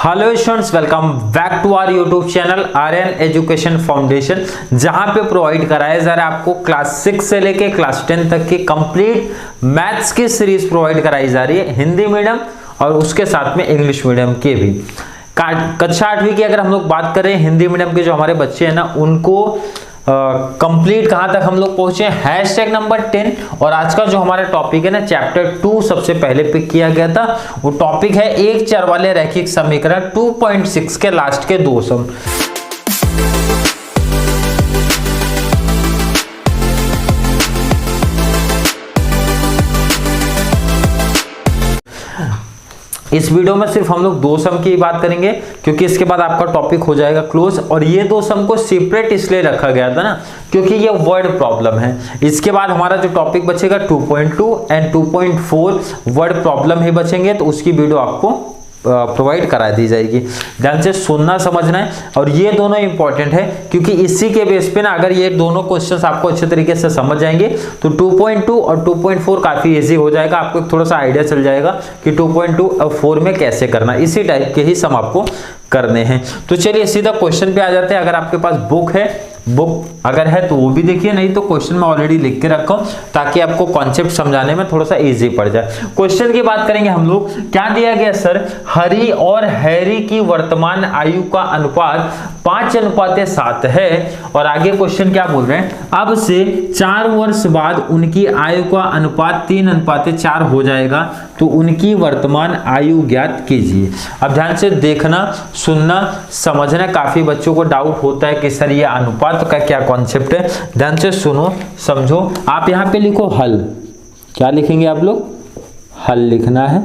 Hello students, welcome back to our YouTube channel Aryan Education Foundation, जहां पे provide कराया जा रहा है आपको क्लास 6 से लेके क्लास 10 तक की कंप्लीट मैथ्स की सीरीज प्रोवाइड कराई जा रही है, हिंदी मीडियम और उसके साथ में इंग्लिश मीडियम के भी। कक्षा 8वीं की अगर हम लोग बात करें, हिंदी मीडियम के जो हमारे बच्चे हैं ना, उनको कंप्लीट कहां तक हम लोग पहुंचे, हैशटैग नंबर 10। और आज का जो हमारा टॉपिक है ना, चैप्टर 2 सबसे पहले पिक किया गया था। वो टॉपिक है एक चर वाले रैखिक समीकरण 2.6 के लास्ट के दो सम। इस वीडियो में सिर्फ हम लोग दो सम की बात करेंगे, क्योंकि इसके बाद आपका टॉपिक हो जाएगा क्लोज। और ये दो सम को सेपरेट इसलिए रखा गया था ना, क्योंकि ये वर्ड प्रॉब्लम है। इसके बाद हमारा जो टॉपिक बचेगा 2.2 एंड 2.4 वर्ड प्रॉब्लम ही बचेंगे, तो उसकी वीडियो आपको प्रोवाइड करा दी जाएगी। ध्यान से सुनना समझना है, और ये दोनों इंपॉर्टेंट है, क्योंकि इसी के बेस पे ना अगर ये दोनों क्वेश्चंस आपको अच्छे तरीके से समझ जाएंगे तो 2.2 और 2.4 काफी इजी हो जाएगा। आपको थोड़ा सा आइडिया चल जाएगा कि 2.2 और 4 में कैसे करना। इसी टाइप के ही सम आपको करने हैं। तो चलिए सीधा क्वेश्चन पे आ जाते हैं। अगर आपके पास बुक है, बुक अगर है तो वो भी देखिए, नहीं तो क्वेश्चन में ऑलरेडी लिख के रखा हूं, ताकि आपको कॉन्सेप्ट समझाने में थोड़ा सा इजी पड़ जाए। क्वेश्चन की बात करेंगे हम लोग। क्या दिया गया सर, हरी और हैरी की वर्तमान आयु का अनुपात 5:7 है। और आगे क्वेश्चन क्या बोल रहे हैं, अब से 4 वर्ष बाद उनकी आयु का अनुपात 3:4 हो जाएगा, तो उनकी वर्तमान आयु ज्ञात कीजिए। अब ध्यान से देखना, सुनना, समझना। काफी बच्चों को डाउट होता है कि सर ये अनुपात का क्या कॉन्सेप्ट है। ध्यान से सुनो समझो। आप यहां पे लिखो हल। क्या लिखेंगे आप लोग, हल लिखना है।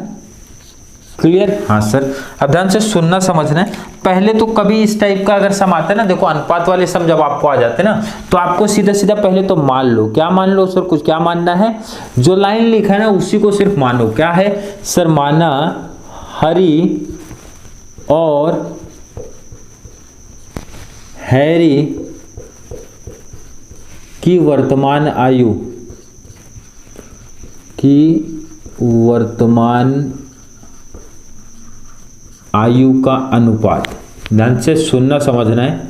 क्लियर? हाँ सर। अब ध्यान से सुनना समझना है। पहले तो कभी इस टाइप का अगर सम आता है ना, देखो अनुपात वाले सम जब आपको आ जाते हैं ना, तो आपको सीधा सीधा पहले तो मान लो। क्या मान लो सर, कुछ क्या मानना है, जो लाइन लिखा है ना उसी को सिर्फ मानो। क्या है सर, माना हरी और हैरी की वर्तमान आयु का अनुपात। ध्यान से सुनना समझना है।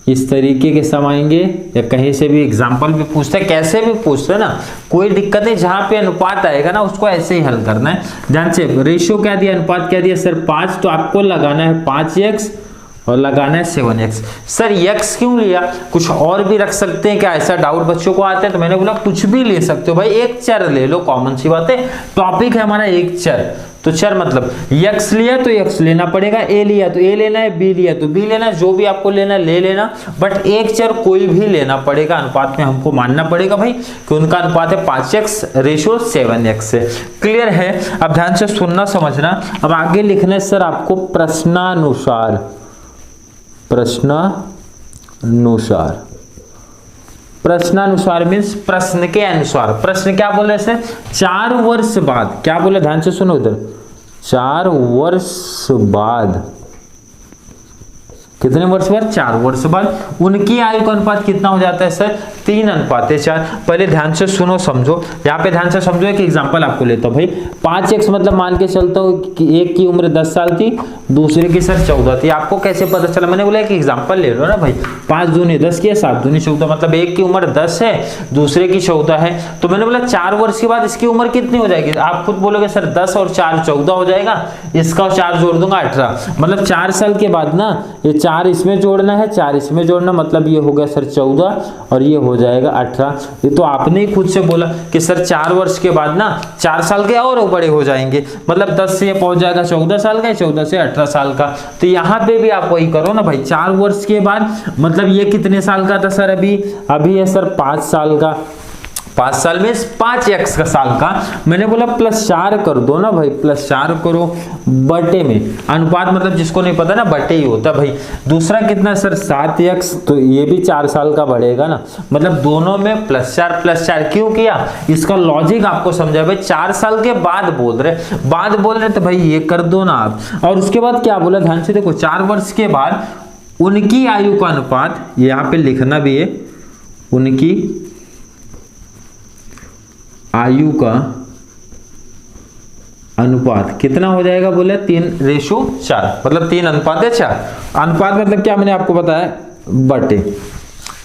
इस तरीके के सम आएंगे, या कहीं से भी एग्जाम्पल भी पूछते हैं, कैसे भी पूछते हैं ना, कोई दिक्कत नहीं। जहां पे अनुपात आएगा ना उसको ऐसे ही हल करना है। ध्यान से, रेशियो क्या दिया, अनुपात क्या दिया सर 5, तो आपको लगाना है 5x और लगाना है 7x। सर x क्यों लिया, कुछ और भी रख सकते हैं क्या, ऐसा डाउट बच्चों को आता है। तो मैंने बोला कुछ भी ले सकते हो भाई, एक चर ले लो, कॉमन सी बात है। टॉपिक है हमारा एक चर, तो चर मतलब x लिया तो x लेना पड़ेगा, a लिया तो a लेना है, b लिया तो b लेना है, जो भी आपको लेना ले लेना, बट एक चर कोई भी लेना पड़ेगा। अनुपात में हमको मानना पड़ेगा भाई कि उनका अनुपात है 5x रेशियो 7x से। क्लियर है? अब ध्यान से सुनना समझना। अब आगे लिखना है सर आपको प्रश्नानुसार। प्रश्नानुसार मीन्स प्रश्न के अनुसार। प्रश्न क्या बोल रहे हैं, 4 वर्ष बाद। क्या बोले, ध्यान से सुनो इधर, 4 वर्ष बाद। कितने वर्ष बाद, 4 वर्ष बाद उनकी आयु का अनुपात कितना हो जाता है सर, 3:4। पहले ध्यान से सुनो समझो। यहाँ पे ध्यान से समझो, एक एग्जांपल आपको लेता हूँ भाई। 5x मतलब मान के चलता हूँ कि एक की उम्र 10 साल थी, दूसरे की सर 14 थी। आपको कैसे पता चला, मैंने बोला एक एग्जांपल ले लो ना भाई। 5 दूनी 10 की है, 7 दूनी 14, मतलब एक की उम्र 10 है, दूसरे की 14 है। तो मैंने बोला 4 वर्ष के बाद इसकी उम्र कितनी हो जाएगी। आप खुद बोलोगे सर 10 और 4 14 हो जाएगा, इसका 4 जोड़ दूंगा 18। मतलब 4 साल के बाद ना, ये 4 इसमें जोड़ना है, 4 इसमें जोड़ना, मतलब ये हो गया सर 14 और ये हो जाएगा 18। ये तो आपने ही खुद से बोला कि सर 4 वर्ष के बाद ना 4 साल के और बड़े हो जाएंगे, मतलब 10 से ये पहुंच जाएगा 14 साल का, 14 से 18 साल का। तो यहाँ पे भी आप वही करो ना भाई, 4 वर्ष के बाद मतलब ये कितने साल का था सर, अभी है सर 5 साल का। 5 साल में 5x का साल का, मैंने बोला +4 कर दो ना भाई, +4 करो बटे में। अनुपात मतलब जिसको नहीं पता ना, बटे ही होता भाई। दूसरा कितना सर 7x, तो ये भी 4 साल का बढ़ेगा ना, मतलब दोनों में +4 क्यों किया, इसका लॉजिक आपको समझा भाई। 4 साल के बाद बोल रहे तो भाई ये कर दो ना आप। और उसके बाद क्या बोला, ध्यान से देखो, 4 वर्ष के बाद उनकी आयु का अनुपात, यहाँ पे लिखना भी है, उनकी आयु का अनुपात कितना हो जाएगा बोले 3:4, मतलब 3:4। अनुपात मतलब क्या मैंने आपको बताया, बटे।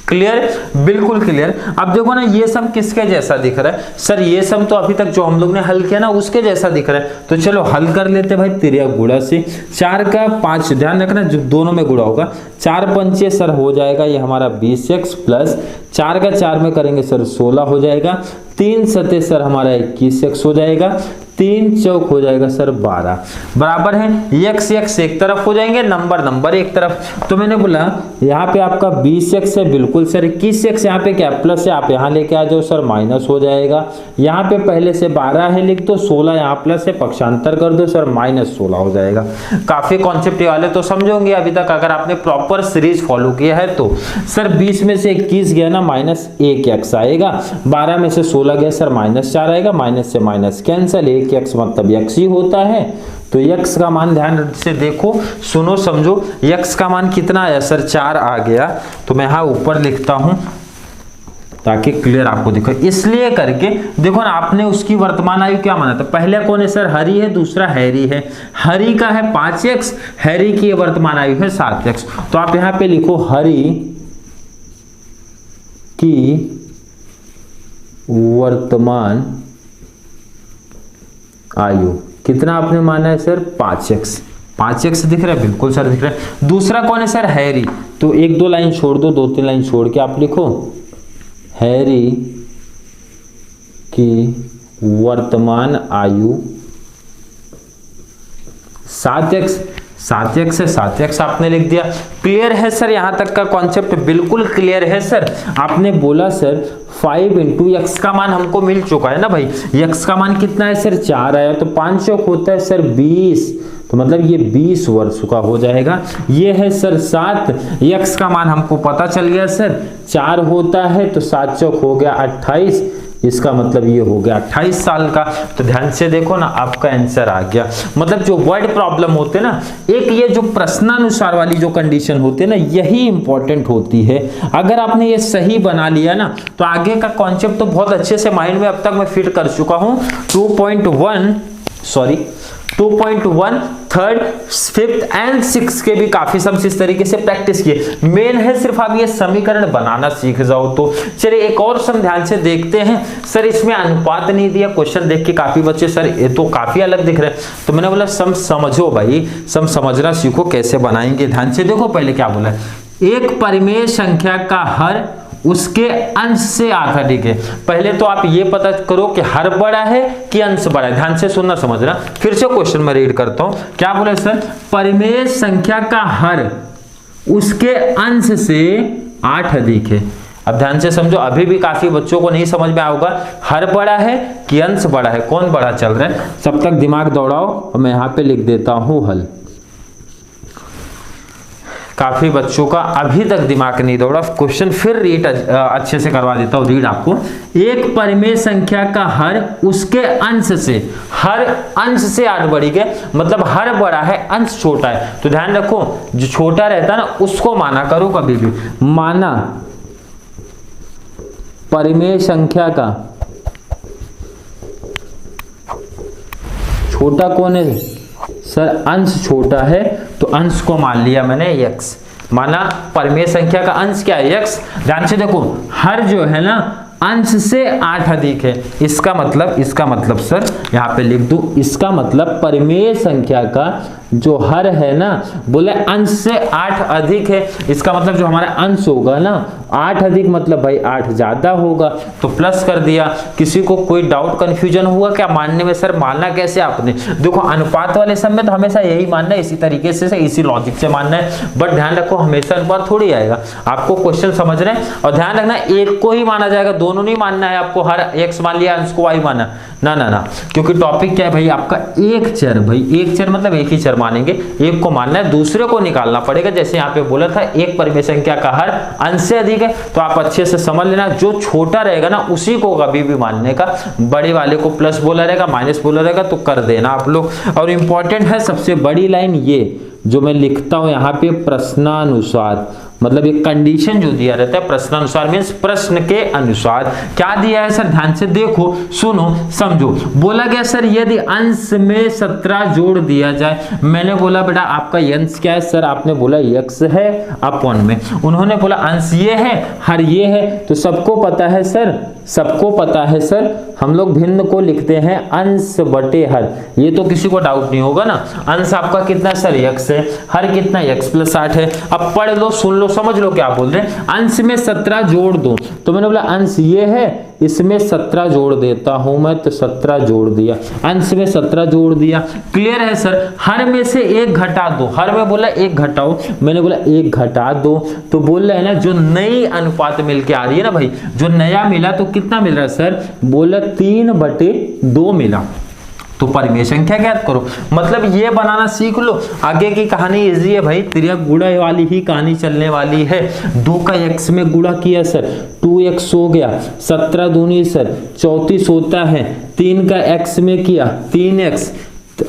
क्लियर, बिल्कुल क्लियर। अब देखो ना ये सम किसके जैसा दिख रहा है सर, ये सम तो अभी तक जो हम लोग ने हल किया ना उसके जैसा दिख रहा है, तो चलो हल कर लेते भाई। 3 गुणा से 4 का 5, ध्यान रखना जो दोनों में गुणा होगा, 4 पंचे सर हो जाएगा ये हमारा 20x प्लस 4 का 4 में करेंगे सर 16 हो जाएगा, 3 सते सर हमारा 21x हो जाएगा, 3 चौक हो जाएगा सर 12, बराबर है x x एक तरफ हो जाएंगे, नंबर एक तरफ। तो मैंने बोला यहाँ पे आपका 20x है बिल्कुल सर, 21x यहाँ पे क्या प्लस है, आप यहाँ लेके आ जाओ सर माइनस हो जाएगा। यहाँ पे पहले से 12 है लिख दो, 16 यहाँ प्लस है, पक्षांतर कर दो सर -16 हो जाएगा। काफी कॉन्सेप्ट वाले तो समझोगे अभी तक अगर आपने प्रॉपर सीरीज फॉलो किया है तो। सर 20 में से 21 गया ना -1x आएगा, 12 में से 16 गया सर -4 आएगा, माइनस से माइनस कैंसिल, 1x मतलब x ही होता है। तो x का मान ध्यान से देखो, सुनो समझो, x का मान कितना आया सर 4 आ गया, तो मैं यहाँ ऊपर लिखता हूं ताकि क्लियर आपको दिखे। इसलिए करके देखो ना, आपने उसकी वर्तमान आयु क्या माना था, पहले कौन है सर हरी है, दूसरा हैरी है, हरी का है 5x, हैरी की वर्तमान आयु है 7x। तो आप यहाँ पे लिखो हरी की वर्तमान आयु कितना आपने माना है सर 5x, 5x दिख रहा है, बिल्कुल सर दिख रहा है। दूसरा कौन है सर हैरी, तो 1-2 लाइन छोड़ दो, 2-3 लाइन छोड़ के आप लिखो हैरी की वर्तमान आयु 7x, 7x है, 7x आपने लिख दिया। क्लियर है सर, यहां तक का कॉन्सेप्ट बिल्कुल क्लियर है सर। आपने बोला सर 5 इंटू x का मान हमको मिल चुका है ना भाई, x का मान कितना है सर 4 आया, तो 5 चौक होता है सर 20, तो मतलब ये 20 वर्ष का हो जाएगा। ये है सर 7, x का मान हमको पता चल गया सर 4 होता है, तो 7 चौक हो गया 28, इसका मतलब ये हो गया 28 साल का। तो ध्यान से देखो ना, आपका आंसर आ गया। मतलब जो वर्ड प्रॉब्लम होते हैं ना, एक ये जो प्रश्नानुसार वाली जो कंडीशन होती है ना, यही इंपॉर्टेंट होती है। अगर आपने ये सही बना लिया ना, तो आगे का कॉन्सेप्ट तो बहुत अच्छे से माइंड में अब तक मैं फिट कर चुका हूं। 2.1 थर्ड, 5th एंड 6th के भी काफी सब इस तरीके से प्रैक्टिस किए। मेन है सिर्फ आप ये समीकरण बनाना सीख जाओ तो। चलिए एक और सम ध्यान से देखते हैं। सर इसमें अनुपात नहीं दिया, क्वेश्चन देख के काफी बच्चे सर ये तो काफी अलग दिख रहा है, तो मैंने बोला सम समझो भाई, सम समझना सीखो कैसे बनाएंगे। ध्यान से देखो, पहले क्या बोला है, एक परिमेय संख्या का हर उसके अंश से आधा अधिक है। पहले तो आप ये पता करो कि हर बड़ा है कि अंश बड़ा है। ध्यान से सुनना समझना, फिर से क्वेश्चन में रीड करता हूं। क्या बोले सर, परिमेय संख्या का हर उसके अंश से 8 अधिक है। अब ध्यान से समझो, अभी भी काफी बच्चों को नहीं समझ में आएगा हर बड़ा है कि अंश बड़ा है, कौन बड़ा चल रहा है। सब तक दिमाग दौड़ाओ और मैं यहाँ पे लिख देता हूं हल। काफी बच्चों का अभी तक दिमाग नहीं दौड़ा, क्वेश्चन फिर रीड अच्छे से करवा देता हूं। रीड आपको, एक परिमेय संख्या का हर उसके अंश से, हर अंश से 8 बड़ी है, मतलब हर बड़ा है अंश छोटा है। तो ध्यान रखो, जो छोटा रहता है ना उसको माना करो कभी भी। माना परिमेय संख्या का छोटा कौन है सर, अंश छोटा है, तो अंश को मान लिया मैंने x। माना परिमेय संख्या का अंश क्या है, x। ध्यान से देखो, हर जो है ना अंश से 8 अधिक है, इसका मतलब सर यहाँ पे लिख दूं, इसका मतलब परिमेय संख्या का जो हर है ना, बोले अंश से 8 अधिक है, इसका मतलब जो हमारा अंश होगा ना 8 अधिक, मतलब भाई 8 ज्यादा होगा, तो प्लस कर दिया। किसी को कोई डाउट कंफ्यूजन हुआ क्या मानने में, सर मानना कैसे आपने, देखो अनुपात वाले सब में तो हमेशा यही मानना है, इसी तरीके से इसी लॉजिक से मानना है, बट ध्यान रखो हमेशा अनुपात थोड़ी आएगा, आपको क्वेश्चन समझ रहे हैं। और ध्यान रखना एक को ही माना जाएगा, दोनों नहीं मानना है आपको, हर x मान लिया अंश को y माना, ना, क्योंकि टॉपिक क्या है भाई आपका, एक चर, भाई एक चर मतलब एक ही चर मानेंगे, एक को मानना है, दूसरे को निकालना पड़ेगा। जैसे यहाँ पे बोला था एक परिमेय संख्या का हर अंश से अधिक है, तो आप अच्छे से समझ लेना, जो छोटा रहेगा ना उसी को कभी भी मानने का, बड़े वाले को प्लस बोला रहेगा माइनस बोला रहेगा तो कर देना आप लोग। और इंपॉर्टेंट है सबसे बड़ी लाइन ये जो मैं लिखता हूं यहाँ पे, प्रश्नानुसार, मतलब ये कंडीशन जो दिया रहता है प्रश्नानुसार मीन्स प्रश्न के अनुसार। क्या दिया है सर, ध्यान से देखो, सुनो, समझो। बोला गया सर यदि अंश में 17 जोड़ दिया जाए। मैंने बोला बेटा आपका अंश क्या है सर, आपने बोला x है अपॉन में, उन्होंने बोला अंश ये है हर ये है। तो सबको पता है सर, सबको पता है सर, हम लोग भिन्न को लिखते हैं अंश बटे हर। ये तो किसी को डाउट नहीं होगा ना। अंश आपका कितना सर x है, हर कितना x प्लस 8 है। अब पढ़ लो, सुन लो, समझ लो क्या बोल रहे हैं। अंश में 17 जोड़ दो, तो मैंने बोला अंश ये है, इसमें 17 जोड़ देता हूं मैं, तो 17 जोड़ दिया, अंश में 17 जोड़ दिया। क्लियर है सर। हर में से एक घटा दो, हर में बोला एक घटाओ, मैंने बोला एक घटा दो, तो बोल रहे हैं ना जो नई अनुपात मिल के आ रही है ना भाई, जो नया मिला तो कितना मिल रहा है सर, बोला 3/2 मिला। तो परिमेय संख्या ज्ञात करो। मतलब ये बनाना सीख लो, आगे की कहानी इजी है भाई, तिर्यक गुणा वाली ही कहानी चलने वाली है। 2 का x में गुणा किया सर, 2x हो गया, 17 दूनी सर 34 होता है, 3 का x में किया 3x,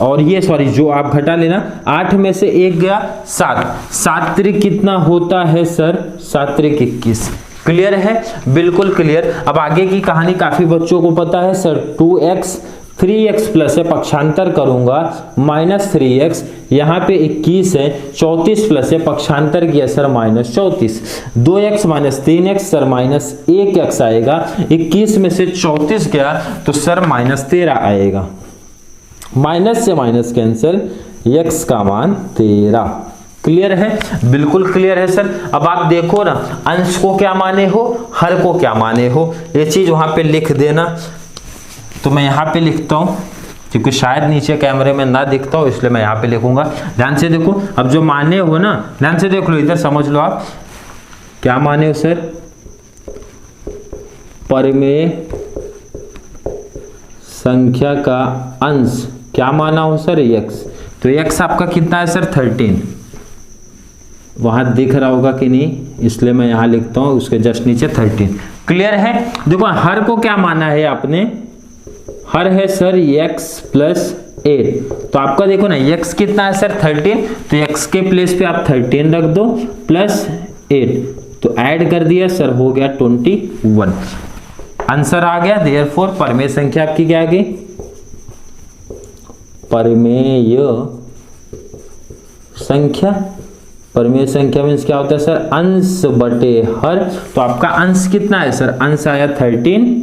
और ये सॉरी जो आप घटा लेना, 8 में से 1 गया 7, 7 त्रिक कितना होता है सर, 7 त्रिक 21। क्लियर है, बिल्कुल क्लियर। अब आगे की कहानी काफी बच्चों को पता है सर, 2x 3x प्लस है, पक्षांतर करूंगा -3x, यहाँ पे 21 है, 34 प्लस है, पक्षांतर किया sir -34, 2x -3x sir -1x आएगा, 21 में से 34 गया तो सर -13 आएगा, माइनस से माइनस कैंसिल, x का मान 13। क्लियर है, बिल्कुल क्लियर है सर। अब आप देखो ना, अंश को क्या माने हो, हर को क्या माने हो, ये चीज वहां पे लिख देना। तो मैं यहाँ पे लिखता हूँ, क्योंकि शायद नीचे कैमरे में ना दिखता हो, इसलिए मैं यहाँ पे लिखूंगा। ध्यान से देखो, अब जो माने हो ना, ध्यान से देख लो, इधर समझ लो आप क्या माने हो सर, परिमेय संख्या का अंश क्या माना हो सर, x। तो x आपका कितना है सर, 13। वहां दिख रहा होगा कि नहीं, इसलिए मैं यहां लिखता हूं, उसके जस्ट नीचे 13। क्लियर है। देखो हर को क्या माना है आपने, हर है सर x प्लस 8। तो आपका देखो ना x कितना है सर 13, तो x के प्लेस पे आप 13 रख दो प्लस 8, तो ऐड कर दिया सर, हो गया 21। आंसर आ गया। देयरफॉर परिमेय संख्या आपकी क्या आ गई, परिमेय संख्या। परिमेय संख्या मीन्स क्या होता है सर, अंश बटे हर। तो आपका अंश कितना है सर, अंश आया 13,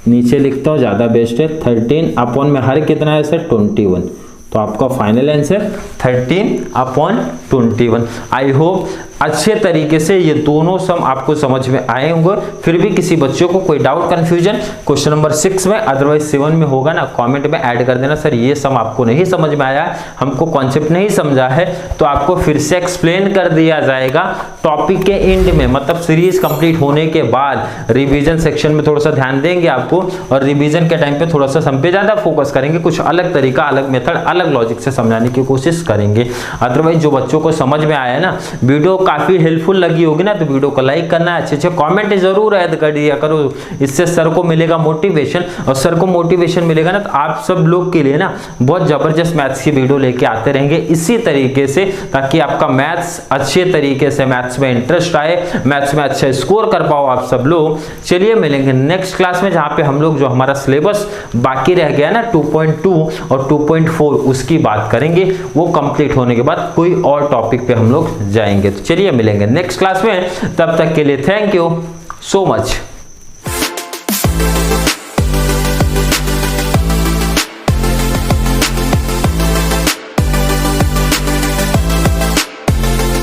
नीचे लिखता हूं ज्यादा बेस्ट है, 13 अपॉन में हर कितना है सर 21। तो आपका फाइनल आंसर 13/21। आई होप अच्छे तरीके से ये दोनों सम आपको समझ में आए होंगे। फिर भी किसी बच्चों को कोई डाउट कंफ्यूजन क्वेश्चन नंबर 6 में अदरवाइज 7 में होगा ना, कमेंट में ऐड कर देना, सर ये सम आपको नहीं समझ में आया, हमको कॉन्सेप्ट नहीं समझा है, तो आपको फिर से एक्सप्लेन कर दिया जाएगा टॉपिक के एंड में। मतलब सीरीज कंप्लीट होने के बाद रिवीजन सेक्शन में थोड़ा सा ध्यान देंगे आपको, और रिवीजन के टाइम पे थोड़ा सा सम पे ज्यादा फोकस करेंगे, कुछ अलग तरीका, अलग मेथड, अलग लॉजिक से समझाने की कोशिश करेंगे। अदरवाइज जो बच्चों को समझ में आया ना, वीडियो काफी हेल्पफुल लगी होगी ना, तो वीडियो को लाइक करना, अच्छे कमेंट जरूर ऐड कर दिया करो, इससे सर को मिलेगा मोटिवेशन, और सर को मोटिवेशन मिलेगा ना तो आप सब लोग के लिए ना बहुत जबरदस्त मैथ्स की वीडियो लेके आते रहेंगे इसी तरीके से, ताकि आपका मैथ्स अच्छे तरीके से, मैथ्स में इंटरेस्ट आए, मैथ्स में अच्छा स्कोर कर पाओ आप सब लोग। चलिए मिलेंगे नेक्स्ट क्लास में, जहां पे हम लोग जो हमारा सिलेबस बाकी रह गया ना 2.2 और 2.4 उसकी बात करेंगे। वो कंप्लीट होने के बाद कोई और टॉपिक पे हम लोग जाएंगे। तो चलिए मिलेंगे नेक्स्ट क्लास में, तब तक के लिए थैंक यू सो मच।